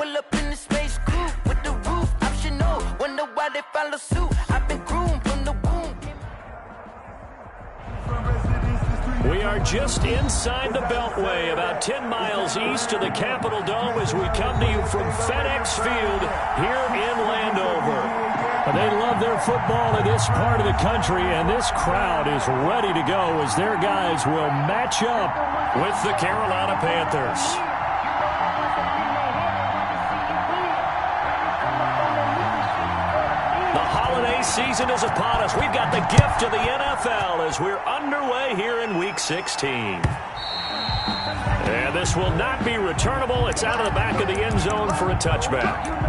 pull up in the space coupe with the roof optional. Wonder why they follow suit. I've been groomed from the womb. We are just inside the Beltway, about 10 miles east of the Capitol Dome as we come to you from FedEx Field here in Landover. They love their football in this part of the country, and this crowd is ready to go as their guys will match up with the Carolina Panthers. The holiday season is upon us. We've got the gift of the NFL as we're underway here in Week 16. And this will not be returnable. It's out of the back of the end zone for a touchback.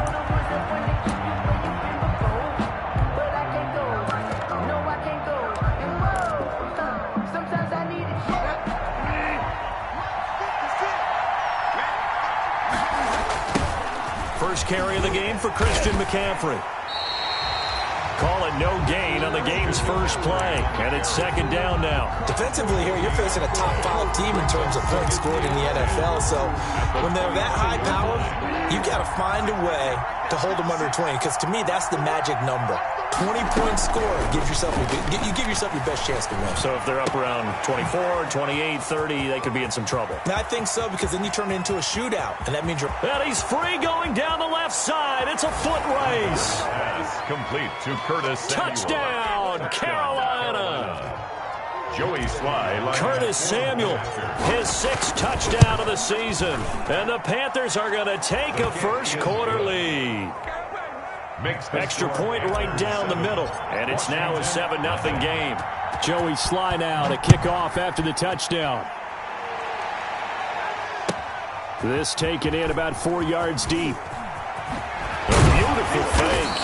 First carry of the game for Christian McCaffrey. Call it no gain on the game's first play, and it's second down now. Defensively here, you're facing a top 5 team in terms of points scored in the NFL, so when they're that high powered, you've got to find a way to hold them under 20, because to me, that's the magic number. 20-point score gives yourself you give yourself your best chance to win. So if they're up around 24, 28, 30, they could be in some trouble. I think so, because then you turn it into a shootout, and that means you're... And he's free going down the left side. It's a foot race. Pass complete to Curtis Samuel. Touchdown, Carolina. Joey Sly. Curtis Samuel, his 6th touchdown of the season. And the Panthers are going to take a first quarter lead. Extra point right down the middle. And it's now a 7-0 game. Joey Sly now to kick off after the touchdown. This taken in about 4 yards deep. A beautiful fake.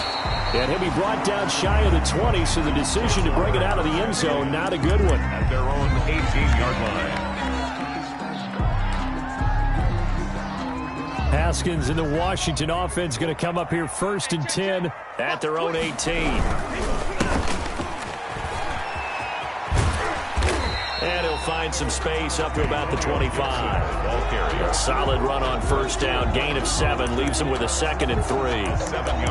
And he'll be brought down shy of the 20, so the decision to bring it out of the end zone, not a good one. At their own 18-yard line. Haskins and the Washington offense going to come up here 1st and 10 at their own 18. And he'll find some space up to about the 25. A solid run on first down. Gain of 7 leaves him with a 2nd and 3.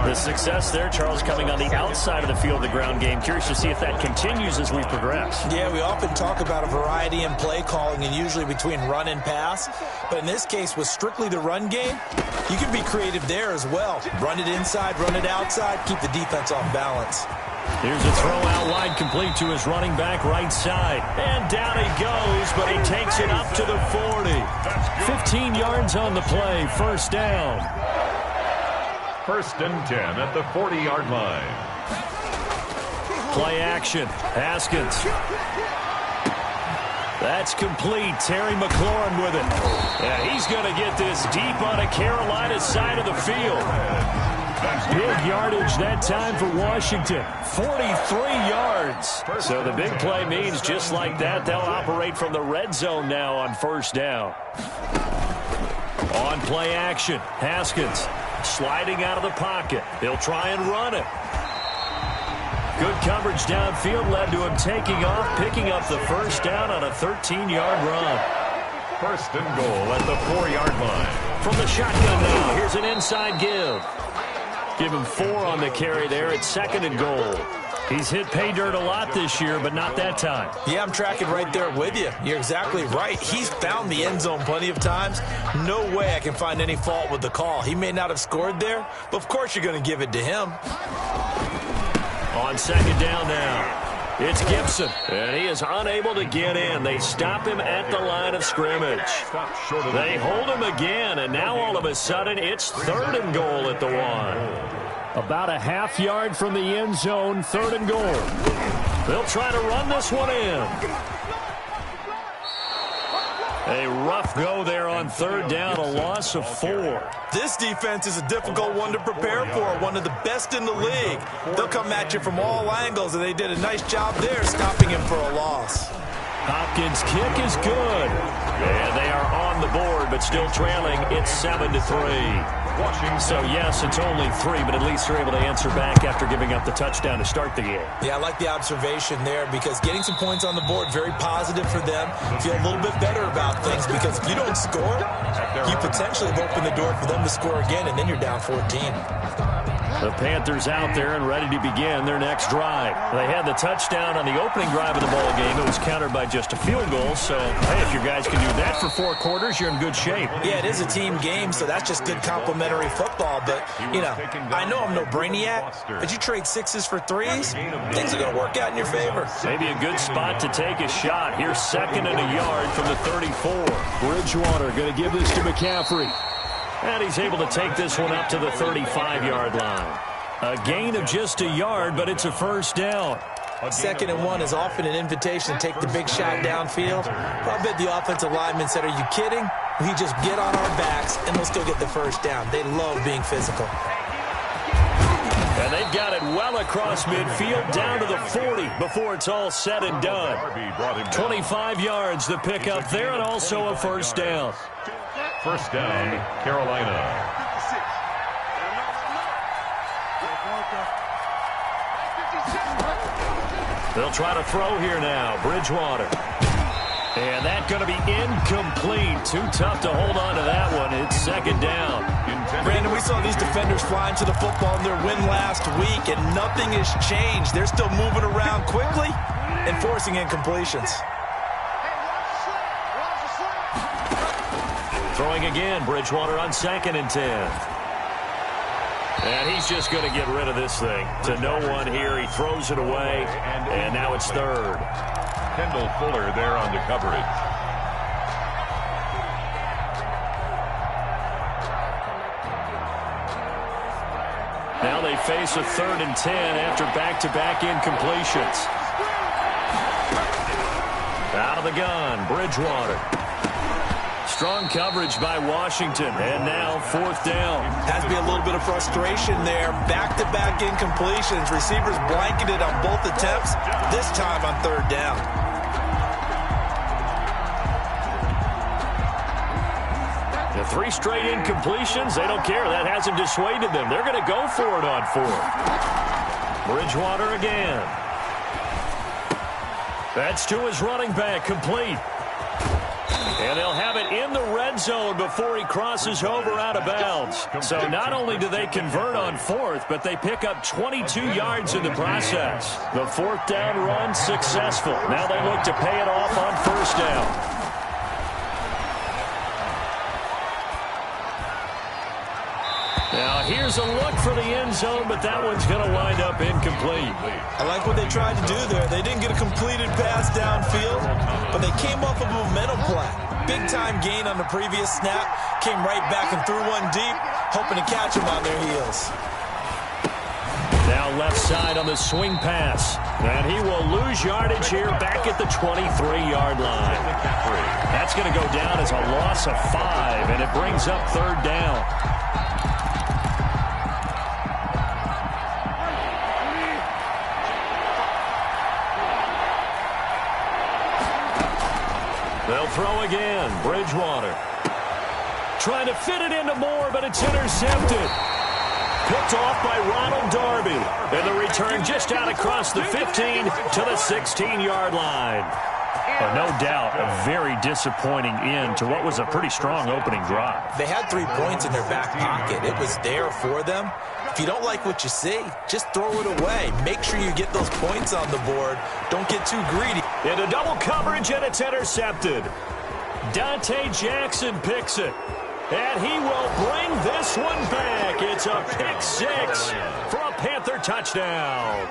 The success there, Charles, coming on the outside of the field, the ground game. Curious to see if that continues as we progress. Yeah, we often talk about a variety in play calling and usually between run and pass. But in this case, with strictly the run game, you can be creative there as well. Run it inside, run it outside, keep the defense off balance. Here's a throw out wide complete to his running back right side. And down he goes, but he takes it up to the 40. 15 yards on the play, first down. 1st and 10 at the 40-yard line. Play action. Haskins. That's complete. Terry McLaurin with it. Yeah, he's going to get this deep on a Carolina side of the field. Big yardage that time for Washington. 43 yards. So the big play means just like that, they'll operate from the red zone now on first down. On play action, Haskins sliding out of the pocket. He'll try and run it. Good coverage downfield led to him taking off, picking up the first down on a 13-yard run. 1st and goal at the 4-yard line. From the shotgun now, here's an inside give. Give him 4 on the carry there at 2nd and goal. He's hit pay dirt a lot this year, but not that time. Yeah, I'm tracking right there with you. You're exactly right. He's found the end zone plenty of times. No way I can find any fault with the call. He may not have scored there, but of course you're going to give it to him. On 2nd down now. It's Gibson, and he is unable to get in. They stop him at the line of scrimmage. They hold him again, and now all of a sudden it's 3rd and goal at the 1. About a half yard from the end zone, 3rd and goal. They'll try to run this one in. A rough go there on 3rd down, a loss of 4. This defense is a difficult one to prepare for, one of the best in the league. They'll come at you from all angles, and they did a nice job there stopping him for a loss. Hopkins' kick is good. And they are on the board, but still trailing. It's 7-3. So, yes, it's only 3, but at least they're able to answer back after giving up the touchdown to start the game. Yeah, I like the observation there because getting some points on the board, very positive for them. Feel a little bit better about things because if you don't score, you potentially have opened the door for them to score again, and then you're down 14. The Panthers out there and ready to begin their next drive. They had the touchdown on the opening drive of the ball game. It was countered by just a field goal. So, hey, if you guys can do that for 4 quarters, you're in good shape. Yeah, it is a team game, so that's just good complimentary football. But, you know, I know I'm no brainiac, but you trade 6s for 3s, things are going to work out in your favor. Maybe a good spot to take a shot. Here's 2nd and a yard from the 34. Bridgewater going to give this to McCaffrey. And he's able to take this one up to the 35-yard line. A gain of just a yard, but it's a first down. 2nd and 1 is often an invitation to take the big shot downfield. But I bet the offensive lineman said, are you kidding? We just get on our backs, and we'll still get the first down. They love being physical. And they've got it well across midfield, down to the 40 before it's all said and done. 25 yards the pickup there, and also a first down. First down, Carolina. They'll try to throw here now. Bridgewater. And that's going to be incomplete. Too tough to hold on to that one. It's 2nd down. Brandon, we saw these defenders flying to the football in their win last week, and nothing has changed. They're still moving around quickly and forcing incompletions. Throwing again, Bridgewater on 2nd and 10. And he's just going to get rid of this thing. To no one here, he throws it away, and now it's 3rd. Kendall Fuller there on the coverage. Now they face a 3rd and 10 after back-to-back incompletions. Out of the gun, Bridgewater. Strong coverage by Washington, and now 4th down. Has to be a little bit of frustration there. Back-to-back incompletions. Receivers blanketed on both attempts, this time on 3rd down. The 3 straight incompletions, they don't care. That hasn't dissuaded them. They're going to go for it on 4th. Bridgewater again. That's to his running back, complete. And they'll have it in the red zone before he crosses over out of bounds. So not only do they convert on 4th, but they pick up 22 yards in the process. The 4th down run successful. Now they look to pay it off on 1st down. Now here's a look for the end zone, but that one's going to wind up incomplete. I like what they tried to do there. They didn't get a completed pass downfield, but they came off of a momentum play. Big-time gain on the previous snap. Came right back and threw one deep, hoping to catch them on their heels. Now left side on the swing pass. And he will lose yardage here back at the 23-yard line. That's going to go down as a loss of 5, and it brings up 3rd down. They'll throw again. Bridgewater. Trying to fit it into Moore, but it's intercepted. Picked off by Ronald Darby. And the return just out across the 15 to the 16-yard line. No doubt a very disappointing end to what was a pretty strong opening drive. They had 3 points in their back pocket. It was there for them. If you don't like what you see, just throw it away. Make sure you get those points on the board. Don't get too greedy. Into double coverage, and it's intercepted. Dante Jackson picks it. And he will bring this one back. It's a pick 6 for a Panther touchdown.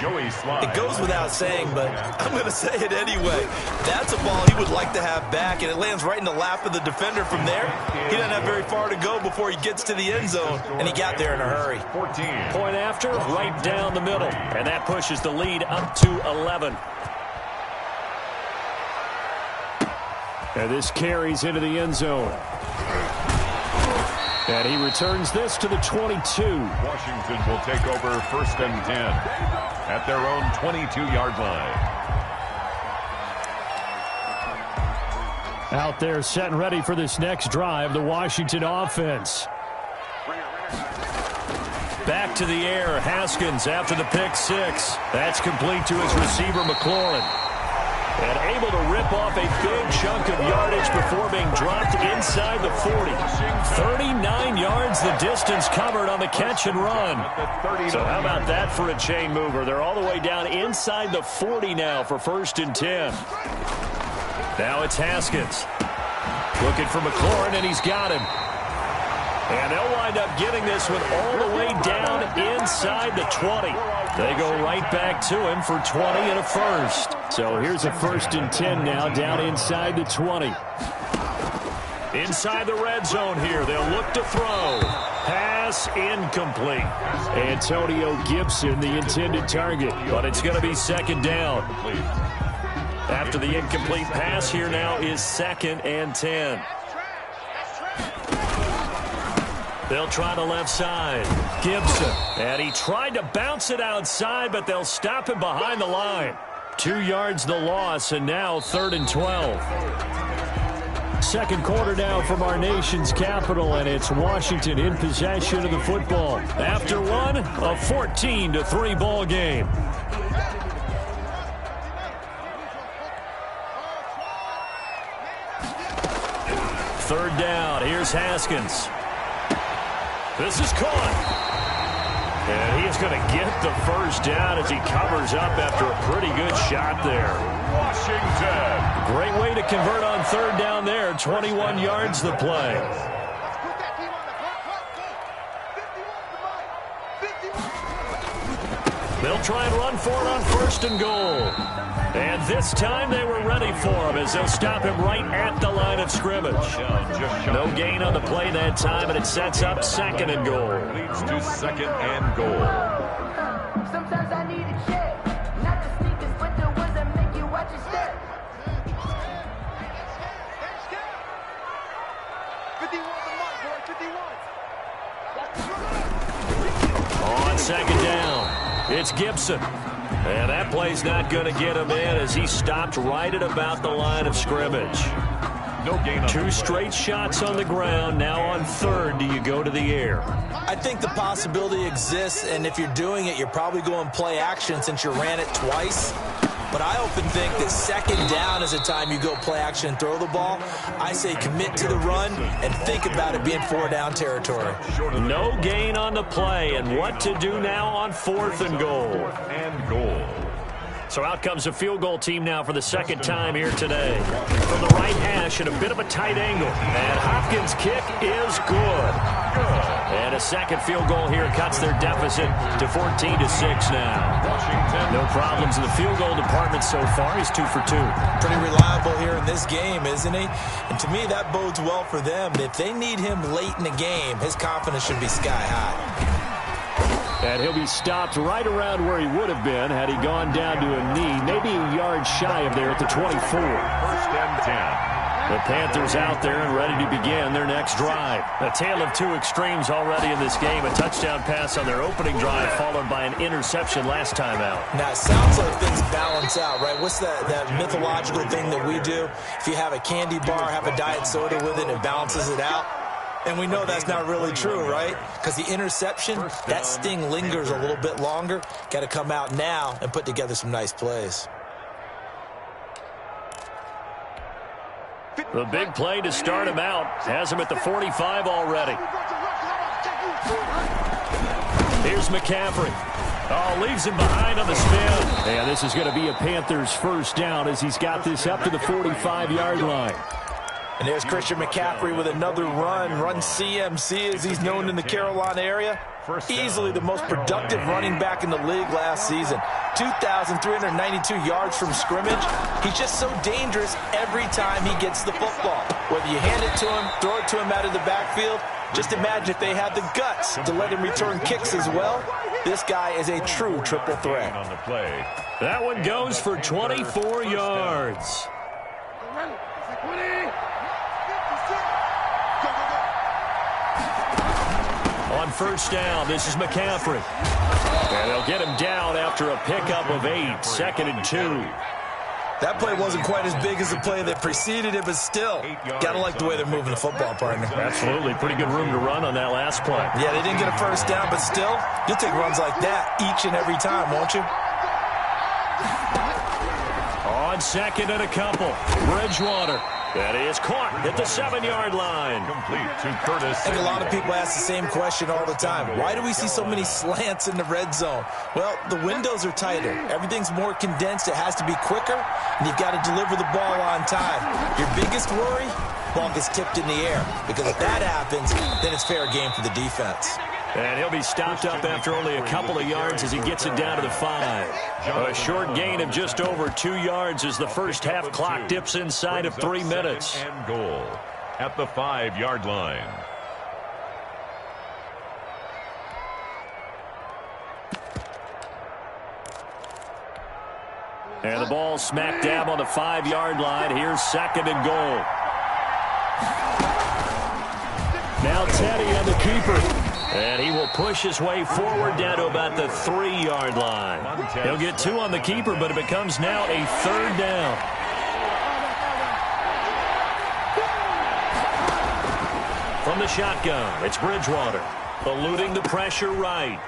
Joey Slye. It goes without saying, but I'm going to say it anyway. That's a ball he would like to have back, and it lands right in the lap of the defender from there. He doesn't have very far to go before he gets to the end zone, and he got there in a hurry. 14. Point after, right down the middle. And that pushes the lead up to 11. And this carries into the end zone. And he returns this to the 22. Washington will take over 1st and 10 at their own 22-yard line. Out there set and ready for this next drive, the Washington offense. Back to the air, Haskins after the pick six. That's complete to his receiver, McLaurin. And able to rip off a big chunk of yardage before being dropped inside the 40. 39 yards the distance covered on the catch and run. So how about that for a chain mover? They're all the way down inside the 40 now for 1st and 10. Now it's Haskins. Looking for McLaurin, and he's got him. And they'll wind up getting this one all the way down inside the 20. They go right back to him for 20 and a first. So here's a 1st and 10 now down inside the 20. Inside the red zone here. They'll look to throw. Pass incomplete. Antonio Gibson, the intended target. But it's going to be 2nd down. After the incomplete pass, here now is 2nd and 10. They'll try the left side. Gibson. And he tried to bounce it outside, but they'll stop him behind the line. 2 yards the loss, and now 3rd and 12. Second quarter now from our nation's capital, and it's Washington in possession of the football. After one, a 14-3 ball game. Third down. Here's Haskins. This is caught. And he is going to get the first down as he covers up after a pretty good shot there. Washington. Great way to convert on 3rd down there. 21 yards the play. They'll try and run for it on 1st and goal. And this time they were ready for him as they'll stop him right at the line of scrimmage. No gain on the play that time, and it sets up 2nd and goal. Leads to 2nd and goal. Sometimes I need a check. Not the sneakers, but the ones that make you watch your step. 51 the mark, boy, 51. On 2nd down, it's Gibson. And that play's not going to get him in as he stopped right at about the line of scrimmage. No gain. 2 straight shots on the ground. Now on 3rd, do you go to the air? I think the possibility exists, and if you're doing it, you're probably going play action since you ran it twice. But I often think that 2nd down is the time you go play action and throw the ball. I say commit to the run and think about it being 4-down territory. No gain on the play, and what to do now on 4th and goal. So out comes a field goal team now for the 2nd time here today. From the right hash at a bit of a tight angle. And Hopkins' kick is good. And a 2nd field goal here cuts their deficit to 14-6 now. No problems in the field goal department so far. He's 2 for 2. Pretty reliable here in this game, isn't he? And to me, that bodes well for them. If they need him late in the game, his confidence should be sky high. And he'll be stopped right around where he would have been had he gone down to a knee, maybe a yard shy of there at the 24. 1st and 10. The Panthers out there and ready to begin their next drive. A tale of 2 extremes already in this game. A touchdown pass on their opening drive followed by an interception last time out. Now, it sounds like things balance out, right? What's that mythological thing that we do? If you have a candy bar, have a diet soda with it, it balances it out. And we know that's not really true, right? Because the interception, that sting lingers a little bit longer. Got to come out now and put together some nice plays. The big play to start him out has him at the 45 already. Here's McCaffrey. Oh, leaves him behind on the spin. And this is going to be a Panthers 1st down as he's got this up to the 45-yard line. And there's Christian McCaffrey with another run CMC as he's known in the Carolina area. Easily the most productive running back in the league last season. 2,392 yards from scrimmage. He's just so dangerous every time he gets the football. Whether you hand it to him, throw it to him out of the backfield, just imagine if they had the guts to let him return kicks as well. This guy is a true triple threat. On the play. That one goes for 24 yards. On 1st down, this is McCaffrey. And they'll get him down after a pickup of 8, 2nd and 2. That play wasn't quite as big as the play that preceded it, but still, got to like the way they're moving the football, partner. Absolutely. Pretty good room to run on that last play. Yeah, they didn't get a first down, but still, you'll take runs like that each and every time, won't you? On second and a couple, Bridgewater. That is caught at the 7-yard line. Complete to Curtis. I think a lot of people ask the same question all the time. Why do we see so many slants in the red zone? Well, the windows are tighter. Everything's more condensed. It has to be quicker, and you've got to deliver the ball on time. Your biggest worry? Ball gets tipped in the air. Because if that happens, then it's fair game for the defense. And he'll be stopped up after only a couple of yards as he gets it down to the 5. A short gain of just over 2 yards as the first half clock dips inside of 3 minutes. And goal at the 5-yard line. And the ball smack dab on the 5-yard line. Here's second and goal. Now Teddy and the keeper. And he will push his way forward down to about the 3-yard line. He'll get 2 on the keeper, but it becomes now a 3rd down. From the shotgun, it's Bridgewater. Eluding the pressure right.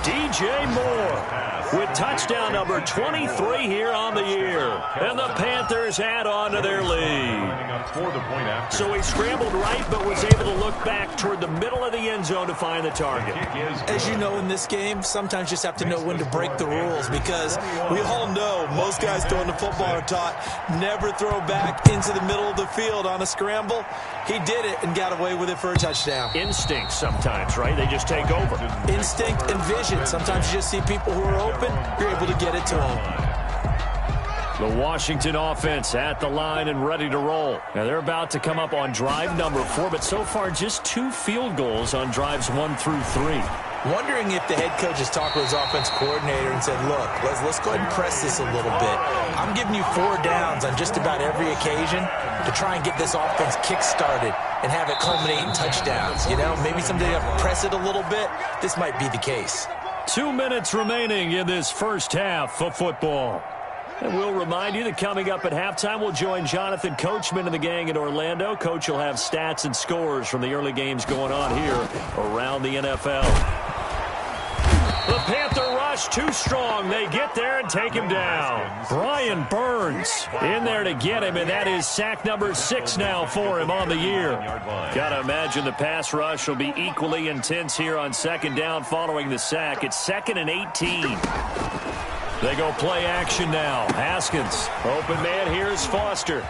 DJ Moore with touchdown number 23 here on the year. And the Panthers add on to their lead. So he scrambled right, but was able to look back toward the middle of the end zone to find the target. As you know in this game, sometimes you just have to know when to break the rules, because we all know most guys throwing the football are taught never throw back into the middle of the field on a scramble. He did it and got away with it for a touchdown. Instinct sometimes, right? They just take over. Instinct and vision. Sometimes you just see people who are open, you're able to get it to them. The Washington offense at the line and ready to roll. Now they're about to come up on drive number 4, but so far just 2 field goals on drives 1 through 3. Wondering if the head coach has talked with his offense coordinator and said, look, let's go ahead and press this a little bit. I'm giving you 4 downs on just about every occasion to try and get this offense kick-started and have it culminate in touchdowns. You know, maybe someday to press it a little bit. This might be the case. 2 minutes remaining in this first half of football. And we'll remind you that coming up at halftime, we'll join Jonathan Coachman and the gang in Orlando. Coach will have stats and scores from the early games going on here around the NFL. The Panther rush too strong. They get there and take him down. Brian Burns in there to get him, and that is sack number 6 now for him on the year. Got to imagine the pass rush will be equally intense here on second down following the sack. It's 2nd and 18. They go play action now. Haskins, open man, here's Foster.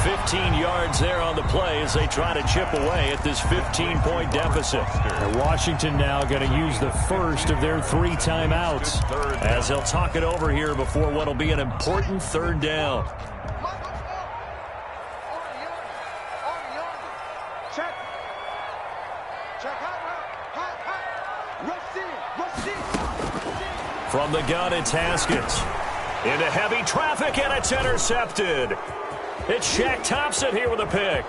15 yards there on the play as they try to chip away at this 15-point deficit. And Washington now going to use the first of their 3 timeouts as they'll talk it over here before what will be an important 3rd down. From the gun, it's Haskins. Into heavy traffic, and it's intercepted. It's Shaq Thompson here with a pick.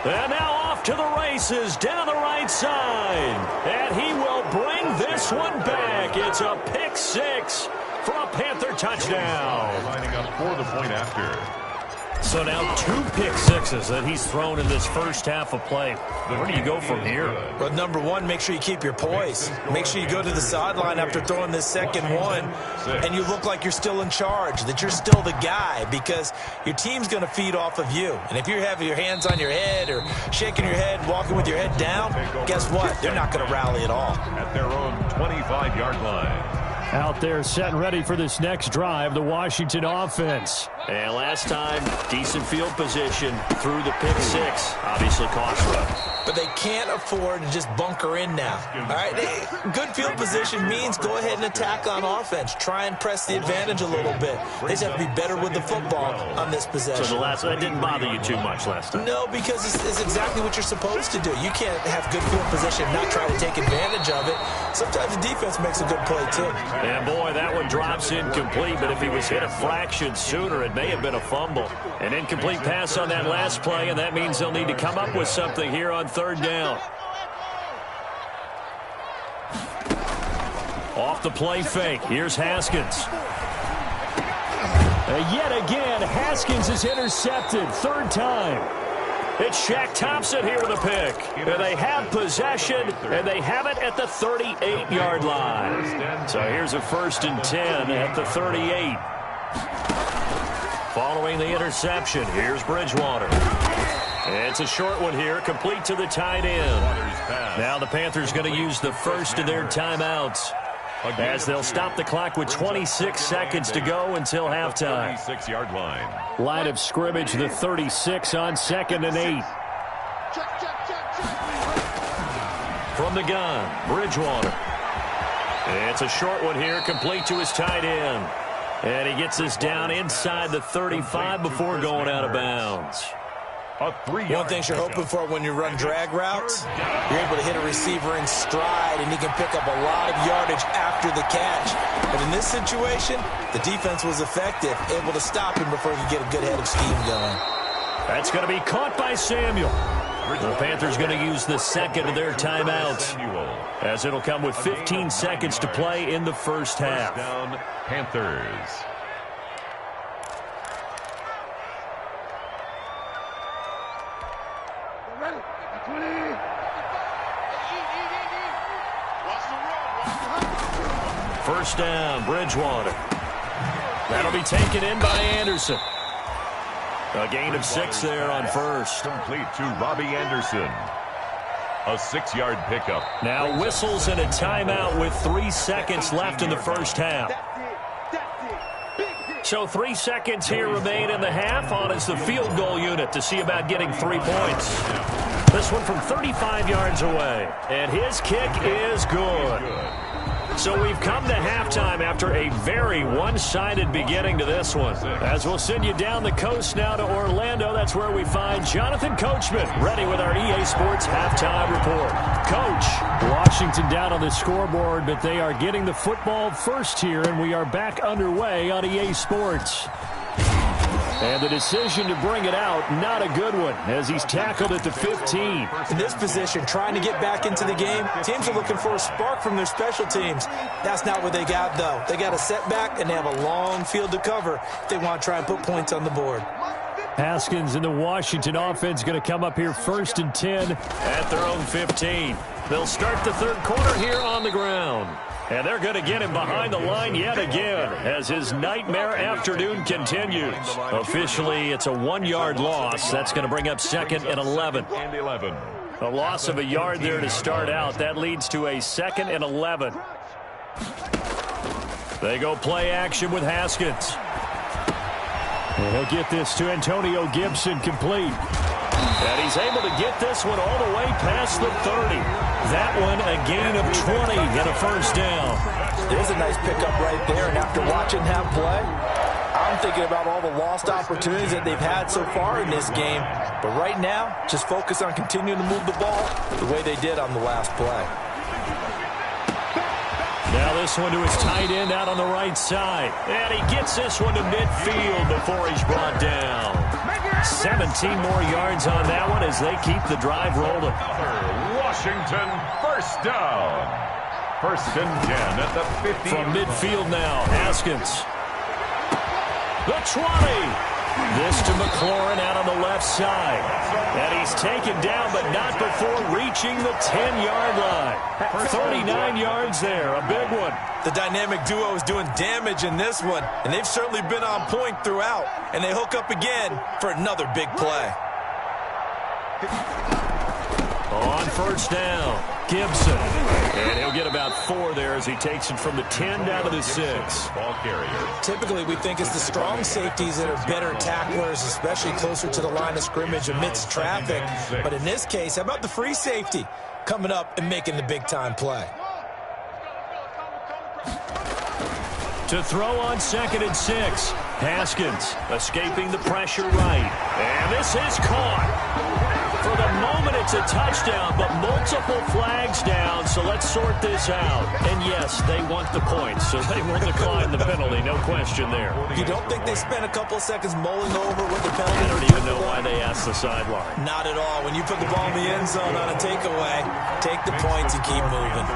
And now off to the races down the right side. And he will bring this one back. It's a pick 6 for a Panther touchdown. Lining up for the point after. So now 2 pick sixes that he's thrown in this first half of play. Where do you go from here? Well, number one, make sure you keep your poise. Make sure you go to the sideline after throwing this second one, and you look like you're still in charge, that you're still the guy, because your team's going to feed off of you. And if you're having your hands on your head or shaking your head, walking with your head down, guess what? They're not going to rally at all. At their own 25-yard line. Out there set and ready for this next drive, the Washington offense. And last time, decent field position through the pick 6. Obviously cost them. But they can't afford to just bunker in now. All right, good field position means go ahead and attack on offense. Try and press the advantage a little bit. They just have to be better with the football on this possession. So that didn't bother you too much last time? No, because it's exactly what you're supposed to do. You can't have good field position and not try to take advantage of it. Sometimes the defense makes a good play, too. And, boy, that one drops incomplete, but if he was hit a fraction sooner, it may have been a fumble. An incomplete pass on that last play, and that means they'll need to come up with something here on 3rd down. Off the play fake. Here's Haskins. Yet again, Haskins is intercepted. Third time. It's Shaq Thompson here with a pick. And they have possession, and they have it at the 38-yard line. So here's a 1st and 10 at the 38. Following the interception, here's Bridgewater. It's a short one here, complete to the tight end. Now the Panthers going to use the first of their timeouts, as they'll stop the clock with 26 seconds to go until halftime. 36-yard line. Line of scrimmage, the 36 on 2nd and 8. From the gun, Bridgewater. It's a short one here, complete to his tight end. And he gets this down inside the 35 before going out of bounds. One thing you're hoping for when you run drag routes, you're able to hit a receiver in stride, and he can pick up a lot of yardage after the catch. But in this situation, the defense was effective, able to stop him before he could get a good head of steam going. That's going to be caught by Samuel. The Panthers going to use the second of their timeouts, as it'll come with 15 seconds to play in the first half. Down, Panthers. First down, Bridgewater. That'll be taken in by Anderson. A gain of 6 there on first. Complete to Robbie Anderson. A 6-yard pickup. Now whistles and a timeout with 3 seconds left in the first half. So 3 seconds here remain in the half. On is the field goal unit to see about getting 3 points. This one from 35 yards away. And his kick is good. So we've come to halftime after a very one-sided beginning to this one. As we'll send you down the coast now to Orlando, that's where we find Jonathan Coachman, ready with our EA Sports halftime report. Coach, Washington down on the scoreboard, but they are getting the football first here, and we are back underway on EA Sports. And the decision to bring it out, not a good one, as he's tackled at the 15. In this position, trying to get back into the game, teams are looking for a spark from their special teams. That's not what they got, though. They got a setback, and they have a long field to cover if they want to try and put points on the board. Haskins and the Washington offense going to come up here 1st and 10 at their own 15. They'll start the third quarter here on the ground. And they're going to get him behind the line yet again as his nightmare afternoon continues. Officially, it's a 1-yard loss. That's going to bring up 2nd and 11. A loss of a yard there to start out. That leads to a 2nd and 11. They go play action with Haskins. And he'll get this to Antonio Gibson complete. And he's able to get this one all the way past the 30. That one a gain of 20 and a first down. There's a nice pickup right there, and after watching him play, I'm thinking about all the lost opportunities that they've had so far in this game. But right now, just focus on continuing to move the ball the way they did on the last play. Now this one to his tight end out on the right side. And he gets this one to midfield before he's brought down. 17 more yards on that one as they keep the drive rolling. Washington, first down. 1st and 10 at the 50. From midfield now, Haskins. The 20. This to McLaurin out on the left side. And he's taken down, but not before reaching the 10-yard line. 39 yards there, a big one. The dynamic duo is doing damage in this one, and they've certainly been on point throughout. And they hook up again for another big play. On first down, Gibson. And he'll get about 4 there as he takes it from the 10 down to the 6. Ball carrier. Typically, we think it's the strong safeties that are better tacklers, especially closer to the line of scrimmage amidst traffic. But in this case, how about the free safety coming up and making the big-time play? To throw on 2nd and 6. Haskins escaping the pressure right. And this is caught. For the moment, it's a touchdown, but multiple flags down, so let's sort this out. And yes, they want the points, so they will decline the penalty, no question there. You don't think they spent a couple of seconds mulling over what the penalty? I don't even know why they asked the sideline. Not at all. When you put the ball in the end zone on a takeaway, take the points and keep moving.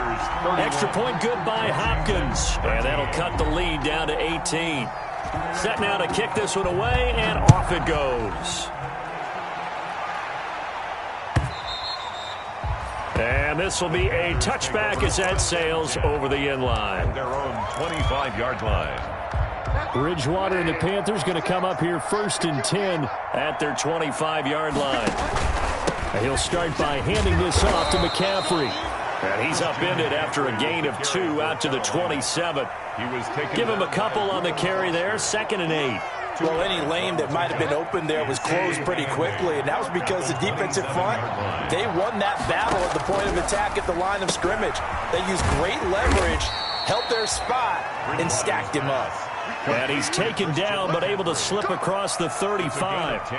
Extra point good by Hopkins, and that'll cut the lead down to 18. Set now to kick this one away, and off it goes. And this will be a touchback as that sails over the end line. Their own 25-yard line. Bridgewater and the Panthers going to come up here 1st and 10 at their 25-yard line. He'll start by handing this off to McCaffrey. And he's upended after a gain of 2 out to the 27. Give him a couple on the carry there, 2nd and 8. Well, any lane that might have been open there was closed pretty quickly, and that was because the defensive front, they won that battle at the point of attack at the line of scrimmage. They used great leverage, held their spot, and stacked him up. And he's taken down, but able to slip across the 35.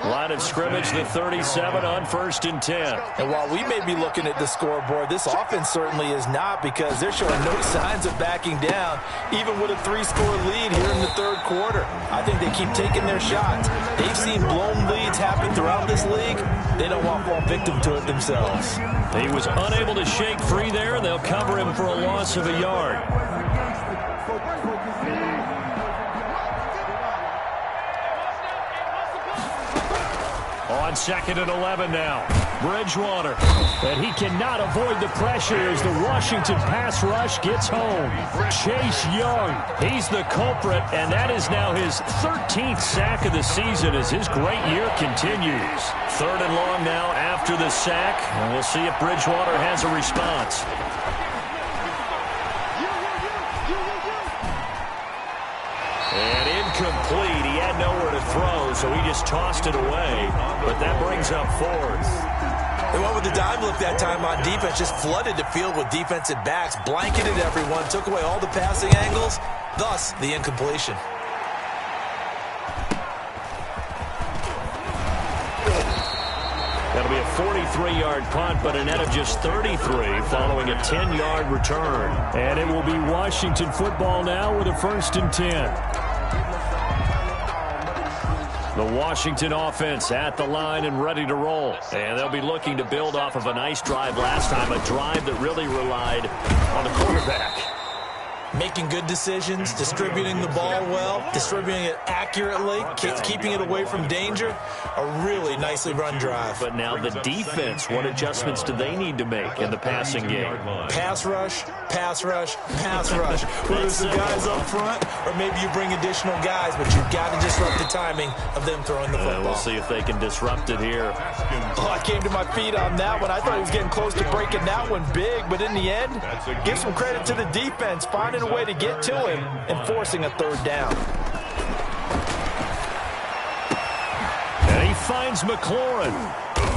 Line of scrimmage, the 37 on 1st and 10. And while we may be looking at the scoreboard, this offense certainly is not, because they're showing no signs of backing down, even with a 3-score lead here in the 3rd quarter. I think they keep taking their shots. They've seen blown leads happen throughout this league. They don't want to fall victim to it themselves. He was unable to shake free there. They'll cover him for a loss of a yard. On 2nd and 11 now. Bridgewater. And he cannot avoid the pressure as the Washington pass rush gets home. Chase Young, he's the culprit, and that is now his 13th sack of the season as his great year continues. 3rd and long now after the sack, and we'll see if Bridgewater has a response. And incomplete. He had nowhere to throw, so he just tossed it away. But that brings up 4th. They went with the dime look that time on defense, just flooded the field with defensive backs, blanketed everyone, took away all the passing angles, thus the incompletion. That'll be a 43-yard punt, but a net of just 33 following a 10-yard return. And it will be Washington football now with a 1st and 10. The Washington offense at the line and ready to roll. And they'll be looking to build off of a nice drive last time, a drive that really relied on the quarterback. Making good decisions, distributing the ball well, distributing it accurately, keeping it away from danger. A really nicely run drive. But now the defense, what adjustments do they need to make in the passing game? Pass rush, pass rush, pass rush. Whether it's the guys up front or maybe you bring additional guys, but you've got to disrupt the timing of them throwing the football. We'll see if they can disrupt it here. Oh, I came to my feet on that one. I thought he was getting close to breaking that one big, but in the end, give some credit to the defense, finding a way to get to him and forcing a 3rd down. And he finds McLaurin.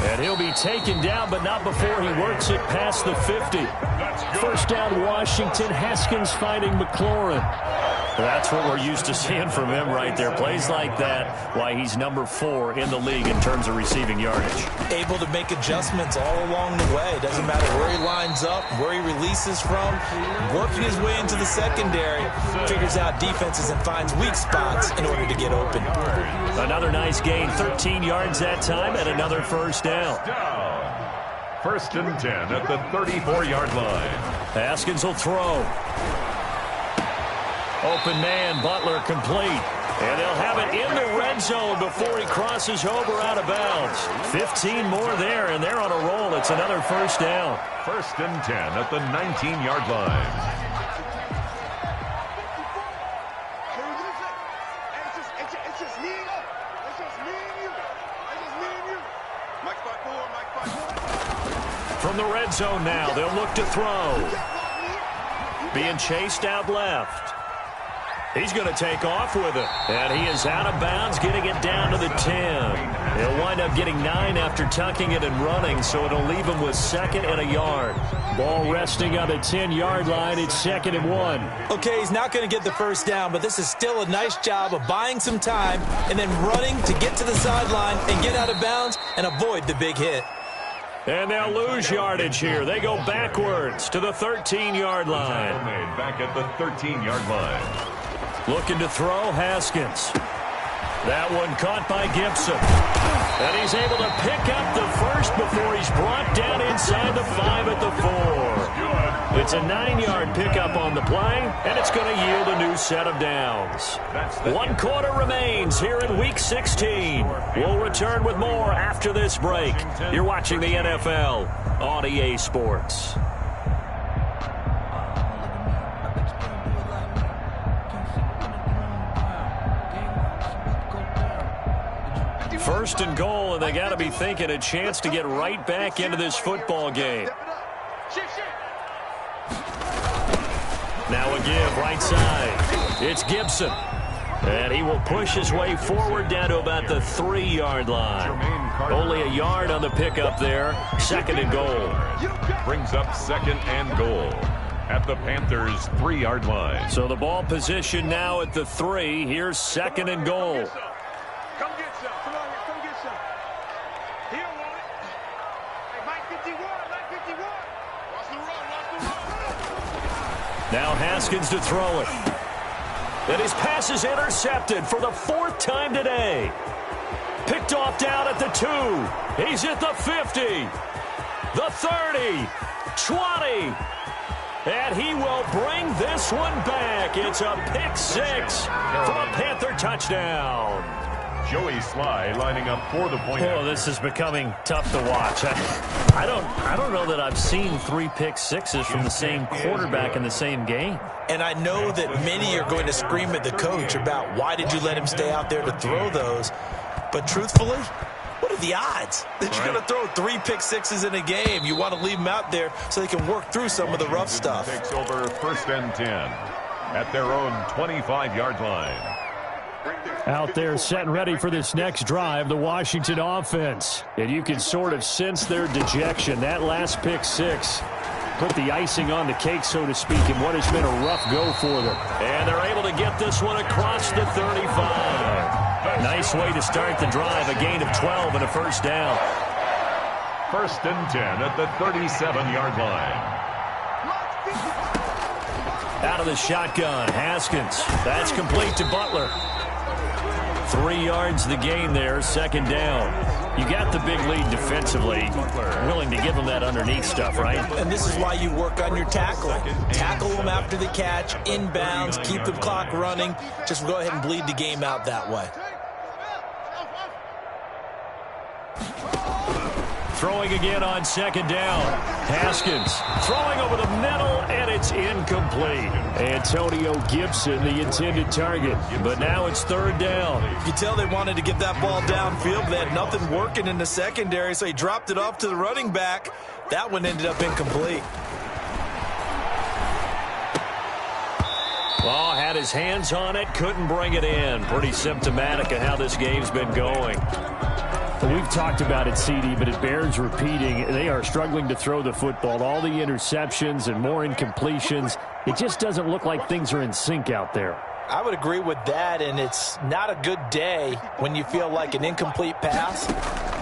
And he'll be taken down, but not before he works it past the 50. 1st down, Washington. Haskins finding McLaurin. That's what we're used to seeing from him right there. Plays like that, why he's number 4 in the league in terms of receiving yardage. Able to make adjustments all along the way. Doesn't matter where he lines up, where he releases from. Working his way into the secondary, figures out defenses and finds weak spots in order to get open. Another nice gain, 13 yards that time, and another 1st down. 1st and 10 at the 34-yard line. Haskins will throw. Open man, Butler complete. And they'll have it in the red zone before he crosses over out of bounds. 15 more there, and they're on a roll. It's another 1st down. 1st and 10 at the 19-yard line. From the red zone now, they'll look to throw. Being chased out left. He's going to take off with it. And he is out of bounds, getting it down to the 10. He'll wind up getting 9 after tucking it and running, so it'll leave him with 2nd and a yard. Ball resting on the 10-yard line. It's 2nd and 1. Okay, he's not going to get the 1st down, but this is still a nice job of buying some time and then running to get to the sideline and get out of bounds and avoid the big hit. And they'll lose yardage here. They go backwards to the 13-yard line. Back at the 13-yard line. Looking to throw, Haskins. That one caught by Gibson. And he's able to pick up the 1st before he's brought down inside the 5 at the 4. It's a 9-yard pickup on the play, and it's going to yield a new set of downs. 1 quarter remains here in Week 16. We'll return with more after this break. You're watching the NFL on EA Sports. First and goal, and they got to be thinking a chance to get right back into this football game. Now a give right side. It's Gibson. And he will push his way forward down to about the 3-yard line. Only a yard on the pickup there. Second and goal. Brings up second and goal at the Panthers' 3-yard line. So the ball position now at the 3. Here's second and goal. Come get some. Come on here. Come get some. He don't want it. Hey, Mike 51. Mike 51. Watch the run. Watch the run. Now Haskins to throw it. And his pass is intercepted for the 4th time today. Picked off down at the 2. He's at the 50. The 30. 20. And he will bring this one back. It's a pick 6 for a Panther touchdown. Joey Sly lining up for the point. Oh, this is becoming tough to watch. I don't know that I've seen 3 pick sixes from the same quarterback in the same game. And I know that many are going to scream at the coach about why did you let him stay out there to throw those. But truthfully, what are the odds that you're going to throw 3 pick sixes in a game? You want to leave them out there so they can work through some of the rough stuff. Takes over first and 10 at their own 25-yard line. Out there set and ready for this next drive, the Washington offense. And you can sort of sense their dejection. That last pick 6 put the icing on the cake, so to speak, in what has been a rough go for them. And they're able to get this one across the 35. Nice way to start the drive, a gain of 12 and a first down. First and 10 at the 37-yard line. Out of the shotgun, Haskins. That's complete to Butler. 3 yards the gain there, second down. You got the big lead defensively. Willing to give them that underneath stuff, right? And this is why you work on your tackling. Tackle them after the catch, inbounds, keep the clock running. Just go ahead and bleed the game out that way. Throwing again on second down. Haskins throwing over the middle, and it's incomplete. Antonio Gibson, the intended target. But now it's third down. You tell they wanted to get that ball downfield, but they had nothing working in the secondary, so he dropped it off to the running back. That one ended up incomplete. Well, had his hands on it, couldn't bring it in. Pretty symptomatic of how this game's been going. We've talked about it, CD, but it bears repeating. They are struggling to throw the football. All the interceptions and more incompletions. It just doesn't look like things are in sync out there. I would agree with that, and it's not a good day when you feel like an incomplete pass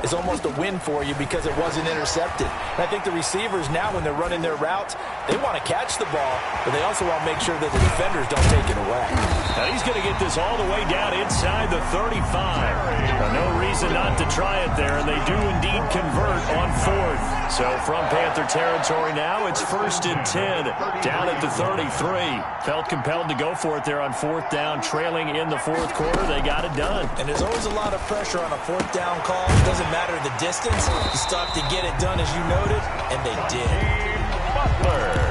is almost a win for you because it wasn't intercepted. And I think the receivers now, when they're running their routes, they want to catch the ball, but they also want to make sure that the defenders don't take it away. Now he's going to get this all the way down inside the 35. No reason not to try it there, and they do indeed convert on 4th. So from Panther territory now, it's first and 10 down at the 33. Felt compelled to go for it there on 4th down, trailing in the 4th quarter. They got it done. And there's always a lot of pressure on a 4th down call. It doesn't matter the distance. You still have to get it done, as you noted, and they did.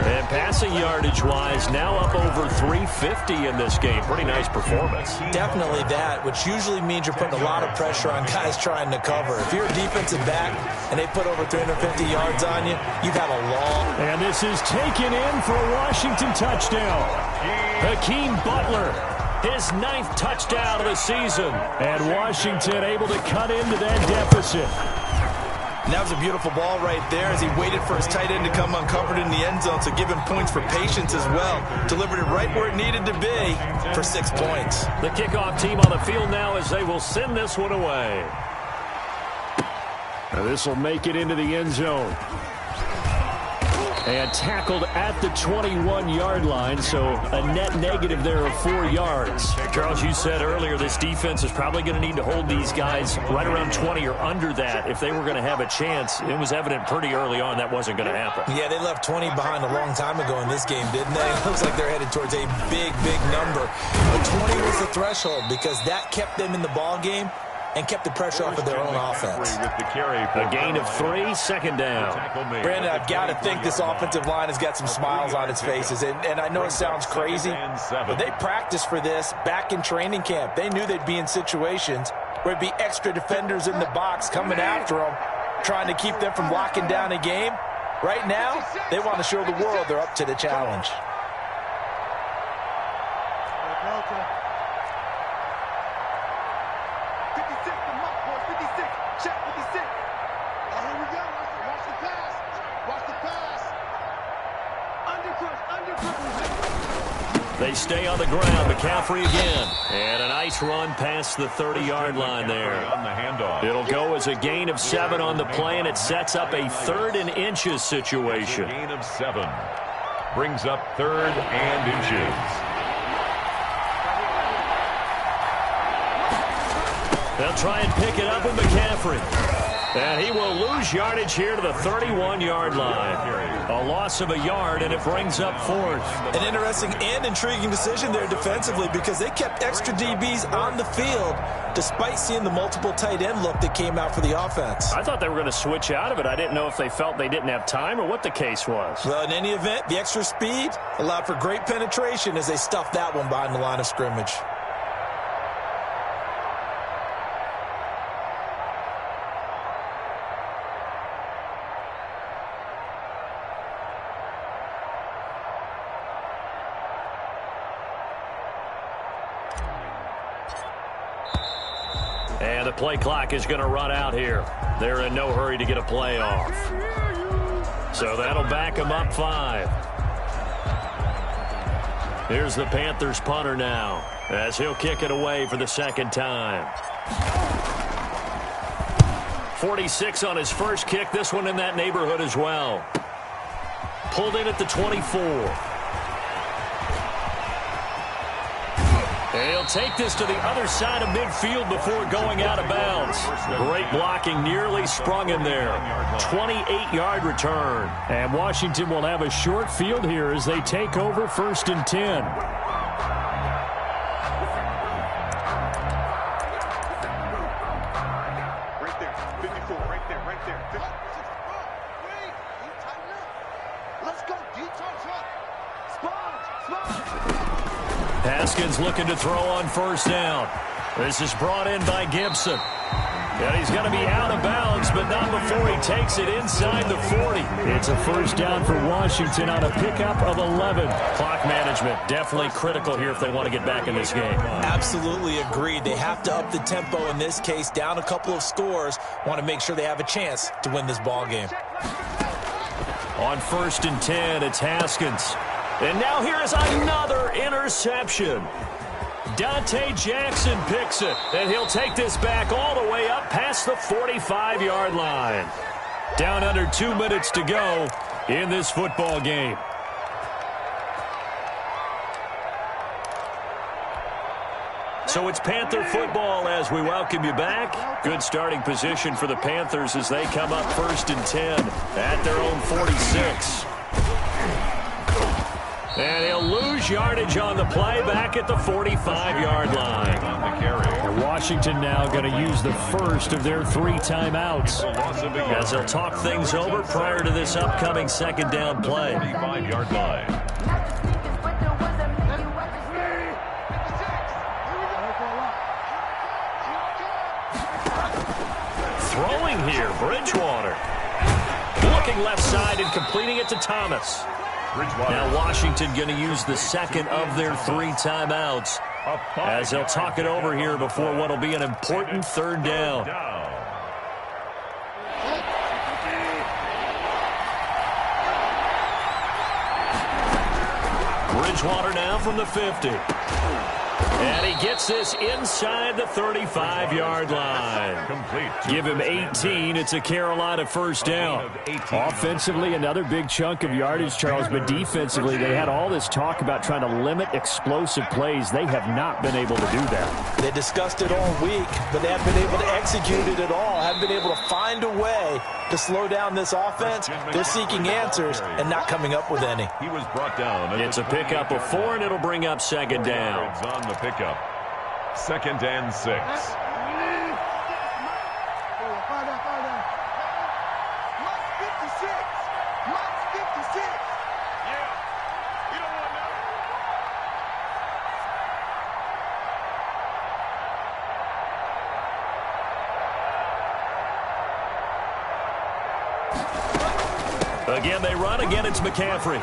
And passing yardage-wise, now up over 350 in this game. Pretty nice performance. Definitely that, which usually means you're putting a lot of pressure on guys trying to cover. If you're a defensive back and they put over 350 yards on you, you've had a long... And this is taken in for a Washington touchdown. Hakeem Butler, his 9th touchdown of the season. And Washington able to cut into that deficit. And that was a beautiful ball right there as he waited for his tight end to come uncovered in the end zone, so give him points for patience as well. Delivered it right where it needed to be for 6 points. The kickoff team on the field now as they will send this one away. Now this will make it into the end zone. And tackled at the 21-yard line, so a net negative there of 4 yards. Charles, you said earlier this defense is probably going to need to hold these guys right around 20 or under that if they were going to have a chance. It was evident pretty early on that wasn't going to happen. Yeah, they left 20 behind a long time ago in this game, didn't they? It looks like they're headed towards a big, big number. But 20 was the threshold because that kept them in the ball game and kept the pressure off of their own offense. A gain of 3, second down. Brandon, I've got to think this offensive line has got some smiles on its faces. And I know it sounds crazy, but they practiced for this back in training camp. They knew they'd be in situations where it'd be extra defenders in the box coming after them, trying to keep them from locking down a game. Right now, they want to show the world they're up to the challenge. They stay on the ground. McCaffrey again. And a nice run past the 30-yard line there. It'll go as a gain of 7 on the play, and it sets up a 3rd and inches situation. Gain of 7. Brings up 3rd and inches. They'll try and pick it up with McCaffrey. And he will lose yardage here to the 31-yard line. A loss of a yard, and it brings up 4th. An interesting and intriguing decision there defensively because they kept extra DBs on the field despite seeing the multiple tight end look that came out for the offense. I thought they were going to switch out of it. I didn't know if they felt they didn't have time or what the case was. Well, in any event, the extra speed allowed for great penetration as they stuffed that one behind the line of scrimmage. And the play clock is going to run out here. They're in no hurry to get a play off. So that'll back them up 5. Here's the Panthers punter now as he'll kick it away for the second time. 46 on his first kick. This one in that neighborhood as well. Pulled in at the 24. And he'll take this to the other side of midfield before going out of bounds. Great blocking, nearly sprung him there. 28-yard return. And Washington will have a short field here as they take over 1st and 10. Right there, 54, right there, right there. Let's go, detour front. Sponge. Haskins looking to throw on 1st down. This is brought in by Gibson. And he's going to be out of bounds, but not before he takes it inside the 40. It's a 1st down for Washington on a pickup of 11. Clock management definitely critical here if they want to get back in this game. Absolutely agreed. They have to up the tempo in this case, down a couple of scores. Want to make sure they have a chance to win this ball game. On 1st and 10, it's Haskins. And now here is another interception. Dante Jackson picks it, and he'll take this back all the way up past the 45-yard line. Down under 2 minutes to go in this football game. So it's Panther football as we welcome you back. Good starting position for the Panthers as they come up 1st and 10 at their own 46. And he'll lose yardage on the play back at the 45-yard line. And Washington now going to use the first of their 3 timeouts as they'll talk things over prior to this upcoming 2nd down play. 45-yard line. Throwing here, Bridgewater. Looking left side and completing it to Thomas. Now Washington going to use the 2nd of their 3 timeouts as they'll talk it over here before what will be an important 3rd down. Bridgewater now from the 50. And he gets this inside the 35-yard line. Complete. Give him 18. It's a Carolina first down. Offensively, another big chunk of yardage, Charles, but defensively, they had all this talk about trying to limit explosive plays. They have not been able to do that. They discussed it all week, but they haven't been able to execute it at all. Haven't been able to find a way to slow down this offense. They're seeking answers and not coming up with any. He was brought down. It's a pickup of 4, and it'll bring up second down. It's on the pickup. 2nd and 6. Again, they run. Again, it's McCaffrey.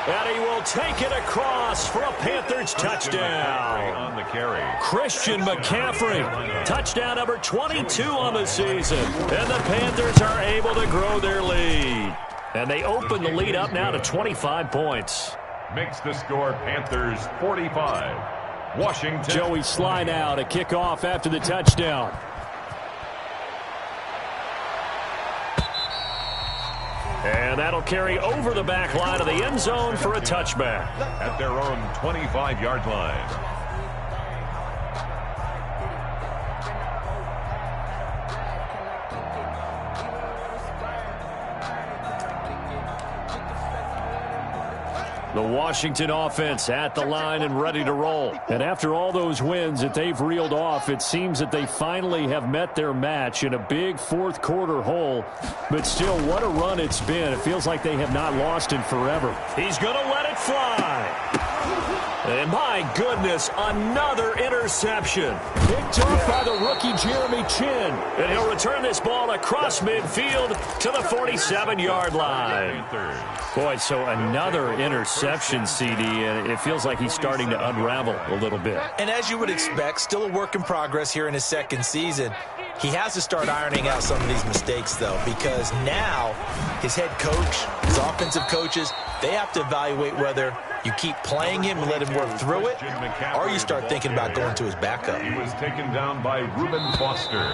And he will take it across for a Panthers touchdown. On the carry. Christian McCaffrey, touchdown number 22 on the season. And the Panthers are able to grow their lead. And they open the lead up now to 25 points. Makes the score Panthers 45. Washington. Joey Sly now to kick off after the touchdown. And that'll carry over the back line of the end zone for a touchback. At their own 25-yard line. The Washington offense at the line and ready to roll. And after all those wins that they've reeled off, it seems that they finally have met their match in a big fourth quarter hole. But still, what a run it's been. It feels like they have not lost in forever. He's going to let it fly. And my goodness, another interception. Picked off by the rookie Jeremy Chin. And he'll return this ball across midfield to the 47-yard line. Boy, so another interception, CD, and it feels like he's starting to unravel a little bit. And as you would expect, still a work in progress here in his second season. He has to start ironing out some of these mistakes, though, because now his head coach, his offensive coaches, they have to evaluate whether you keep playing him and let him work through it, or you start thinking about going to his backup. He was taken down by Reuben Foster.